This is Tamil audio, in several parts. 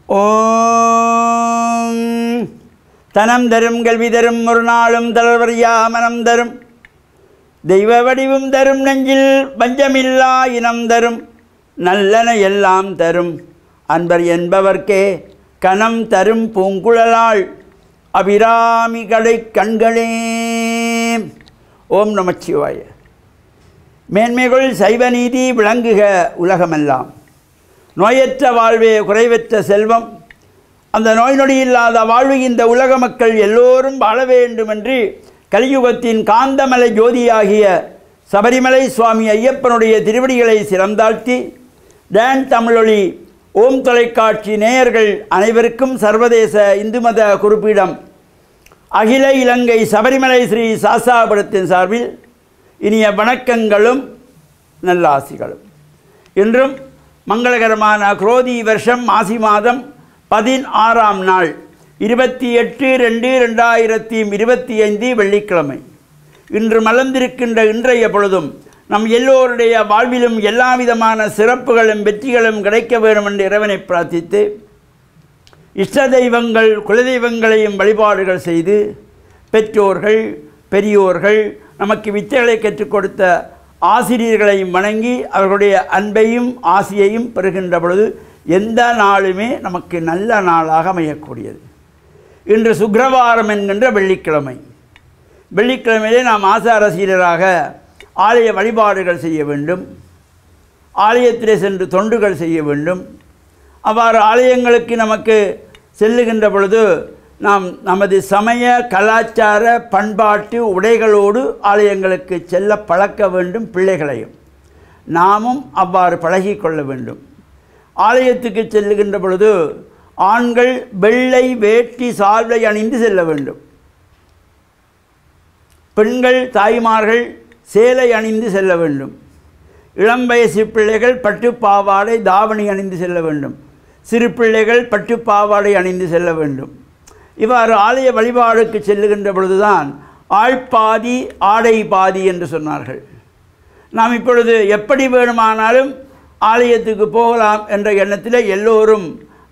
ஓம் தனம் தரும் கல்வி தரும் ஒரு நாளும் தளர்வறியா மனம் தரும் தெய்வ வடிவும் தரும் நெஞ்சில் பஞ்சமில்லா இனம் தரும் நல்லன எல்லாம் தரும் அன்பர் என்பவர்க்கே கணம் தரும் பூங்குழலாள் அபிராமி கடை கண்களே. ஓம் நமச்சிவாய. மேன்மைகள் சைவ நீதி விளங்குக உலகமெல்லாம். நோயற்ற வாழ்வே குறைவற்ற செல்வம். அந்த நோய் நொடி இல்லாத வாழ்வு இந்த உலக மக்கள் எல்லோரும் வாழ வேண்டுமென்று கலியுகத்தின் காந்தமலை ஜோதியாகிய சபரிமலை சுவாமி ஐயப்பனுடைய திருவடிகளை சிறந்தாழ்த்தி டான் தமிழொலி ஓம் தொலைக்காட்சி நேயர்கள் அனைவருக்கும் சர்வதேச இந்து மத குறிப்பீடம் அகில இலங்கை சபரிமலை ஸ்ரீ சாஸ்தாபுரத்தின் சார்பில் இனிய வணக்கங்களும் நல்லாசிகளும். இன்றும் மங்களகரமான குரோதி வருஷம் மாசி மாதம் 16ஆம் நாள் 28/2/2025 வெள்ளிக்கிழமை. இன்று மலர்ந்திருக்கின்ற இன்றைய பொழுதும் நம் எல்லோருடைய வாழ்விலும் எல்லா விதமான சிறப்புகளும் வெற்றிகளும் கிடைக்க வேண்டும் என்று இறைவனை பிரார்த்தித்து இஷ்ட தெய்வங்கள் குலதெய்வங்களையும் வழிபாடுகள் செய்து பெற்றோர்கள் பெரியோர்கள் நமக்கு வித்தைகளை கற்றுக் கொடுத்த ஆசிரியர்களையும் வணங்கி அவர்களுடைய அன்பையும் ஆசியையும் பெறுகின்ற பொழுது எந்த நாளுமே நமக்கு நல்ல நாளாக அமையக்கூடியது. இன்று சுக்கிரவாரம் என்கின்ற வெள்ளிக்கிழமை. வெள்ளிக்கிழமையிலே நாம் ஆசாரசீலராக ஆலய வழிபாடுகள் செய்ய வேண்டும். ஆலயத்திலே சென்று தொண்டுகள் செய்ய வேண்டும். அவ்வாறு ஆலயங்களுக்கு நமக்கு செல்லுகின்ற பொழுது நாம் நமது சமய கலாச்சார பண்பாட்டு உடைகளோடு ஆலயங்களுக்கு செல்ல பழக்க வேண்டும். பிள்ளைகளையும் நாமும் அவ்வாறு பழகிக்கொள்ள வேண்டும். ஆலயத்துக்கு செல்லுகின்ற பொழுது ஆண்கள் வெள்ளை வேட்டி சால்வை அணிந்து செல்ல வேண்டும். பெண்கள் தாய்மார்கள் சேலை அணிந்து செல்ல வேண்டும். இளம் வயசு பிள்ளைகள் பட்டுப்பாவாடை தாவணி அணிந்து செல்ல வேண்டும். சிறு பிள்ளைகள் பட்டுப்பாவாடை அணிந்து செல்ல வேண்டும். இவ்வாறு ஆலய வழிபாடுக்கு செல்லுகின்ற பொழுதுதான் ஆள்பாதி ஆடை பாதி என்று சொன்னார்கள். நாம் இப்பொழுது எப்படி வேணுமானாலும் ஆலயத்துக்கு போகலாம் என்ற எண்ணத்தில் எல்லோரும்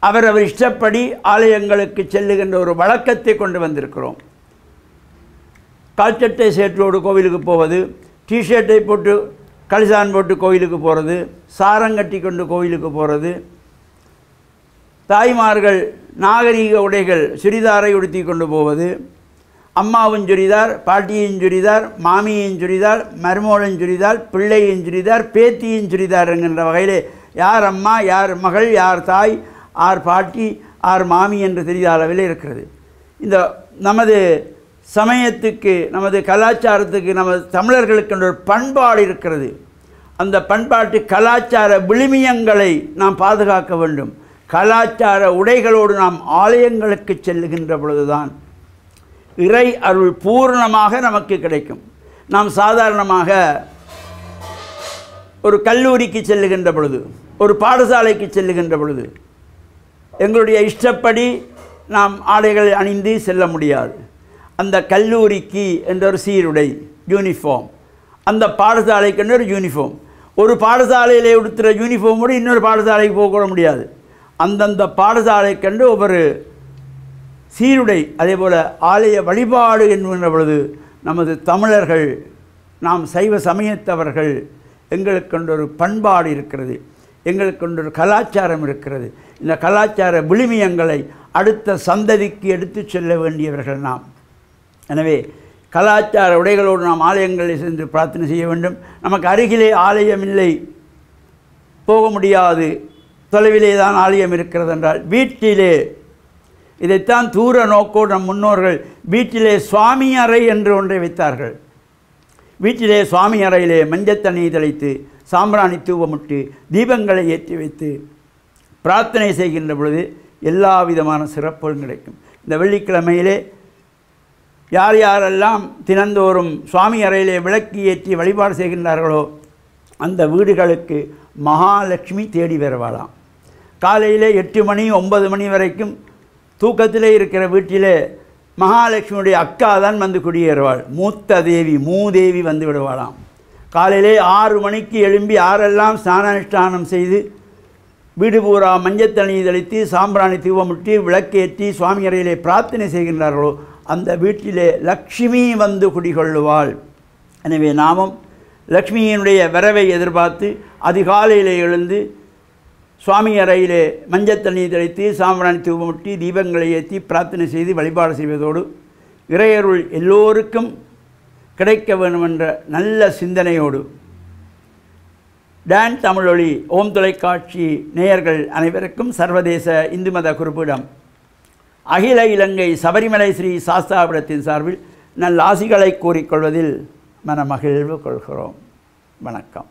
அவரவர் இஷ்டப்படி ஆலயங்களுக்கு செல்லுகின்ற ஒரு வழக்கத்தை கொண்டு வந்திருக்கிறோம். கால்சட்டை சேற்றோடு கோவிலுக்கு போவது, டிஷர்ட்டை போட்டு கலிசான் போட்டு கோவிலுக்கு போகிறது, சாரங்கட்டி கொண்டு கோவிலுக்கு போகிறது, தாய்மார்கள் நாகரீக உடைகள் சுடிதாரை உடுத்தி கொண்டு போவது, அம்மாவும் சுடிதார், பாட்டியின் சுடிதார், மாமியின் சுடிதார், மருமோளின் சுடிதார், பிள்ளையின் சுடிதார், பேத்தியின் சுடிதார் என்கின்ற வகையிலே யார் அம்மா யார் மகள் யார் தாய் யார் பாட்டி யார் மாமி என்று தெரியாத அளவில் இருக்கிறது. இந்த நமது சமயத்துக்கு நமது கலாச்சாரத்துக்கு நமது தமிழர்களுக்கு ஒரு பண்பாடு இருக்கிறது. அந்த பண்பாட்டு கலாச்சார விழுமியங்களை நாம் பாதுகாக்க வேண்டும். கலாச்சார உடைகளோடு நாம் ஆலயங்களுக்கு செல்லுகின்ற பொழுதுதான் இறை அருள் பூர்ணமாக நமக்கு கிடைக்கும். நாம் சாதாரணமாக ஒரு கல்லூரிக்கு செல்லுகின்ற பொழுது ஒரு பாடசாலைக்கு செல்லுகின்ற பொழுது எங்களுடைய இஷ்டப்படி நாம் ஆடைகள் அணிந்து செல்ல முடியாது. அந்த கல்லூரிக்கு என்ற ஒரு சீருடை யூனிஃபார்ம், அந்த பாடசாலைக்கு என்ற ஒரு யூனிஃபார்ம். ஒரு பாடசாலையில் உடுத்துகிற யூனிஃபார்மோடு இன்னொரு பாடசாலைக்கு போக முடியாது. அந்தந்த பாடசாலைக்கென்று ஒவ்வொரு சீருடை. அதே போல் ஆலய வழிபாடு என்கின்ற பொழுது நமது தமிழர்கள் நாம் சைவ சமயத்தவர்கள் எங்களுக்கென்று ஒரு பண்பாடு இருக்கிறது, எங்களுக்கென்று ஒரு கலாச்சாரம் இருக்கிறது. இந்த கலாச்சார விழுமியங்களை அடுத்த சந்ததிக்கு எடுத்து செல்ல வேண்டியவர்கள் நாம். எனவே கலாச்சார உடைகளோடு நாம் ஆலயங்களில் சென்று பிரார்த்தனை செய்ய வேண்டும். நமக்கு அருகிலே ஆலயம் இல்லை, போக முடியாது, தொலைவிலே தான் ஆலயம் இருக்கிறது என்றால் வீட்டிலே, இதைத்தான் தூர நோக்கோடு நம் முன்னோர்கள் வீட்டிலே சுவாமி அறை என்று ஒன்றை வைத்தார்கள். வீட்டிலே சுவாமி அறையிலே மஞ்சத்தண்ணி தெளித்து சாம்பிராணி தூவமிட்டு தீபங்களை ஏற்றி வைத்து பிரார்த்தனை செய்கின்ற பொழுது எல்லா விதமான சிறப்புகளும் கிடைக்கும். இந்த வெள்ளிக்கிழமையிலே யார் யாரெல்லாம் தினந்தோறும் சுவாமி அறையிலே விளக்கு ஏற்றி வழிபாடு செய்கின்றார்களோ அந்த வீடுகளுக்கு மகாலட்சுமி தேடி வருவாளாம். காலையிலே 8 மணி 9 மணி வரைக்கும் தூக்கத்திலே இருக்கிற வீட்டிலே மகாலட்சுமியுடைய அக்கா தான் வந்து குடியேறுவாள். மூத்த தேவி மூதேவி வந்து விடுவாளாம். காலையிலே 6 மணிக்கு எழும்பி யாரெல்லாம் ஸ்நானானுஷ்டானம் செய்து வீடு பூரா மஞ்சள் தண்ணி தெளித்து சாம்பிராணி தீபமிட்டு விளக்கேற்றி சுவாமி அறையிலே பிரார்த்தனை செய்கின்றார்களோ அந்த வீட்டிலே லக்ஷ்மி வந்து குடிகொள்ளுவாள். எனவே நாமும் லக்ஷ்மியினுடைய வரவை எதிர்பார்த்து அதிகாலையில் எழுந்து சுவாமி அறையிலே மஞ்சள் தண்ணி தெளித்து சாம்பிராணி தூபமிட்டு தீபங்களை ஏற்றி பிரார்த்தனை செய்து வழிபாடு செய்வதோடு இறையருள் எல்லோருக்கும் கிடைக்க வேண்டுமென்ற நல்ல சிந்தனையோடு டான் தமிழொலி ஓம் தொலைக்காட்சி நேயர்கள் அனைவருக்கும் சர்வதேச இந்து மத குறிப்பிடம் அகில இலங்கை சபரிமலை ஸ்ரீ சாஸ்தாபுரத்தின் சார்பில் நல்ல ஆசிகளை கூறிக்கொள்வதில் மனமகிழ்வு கொள்கிறோம். வணக்கம்.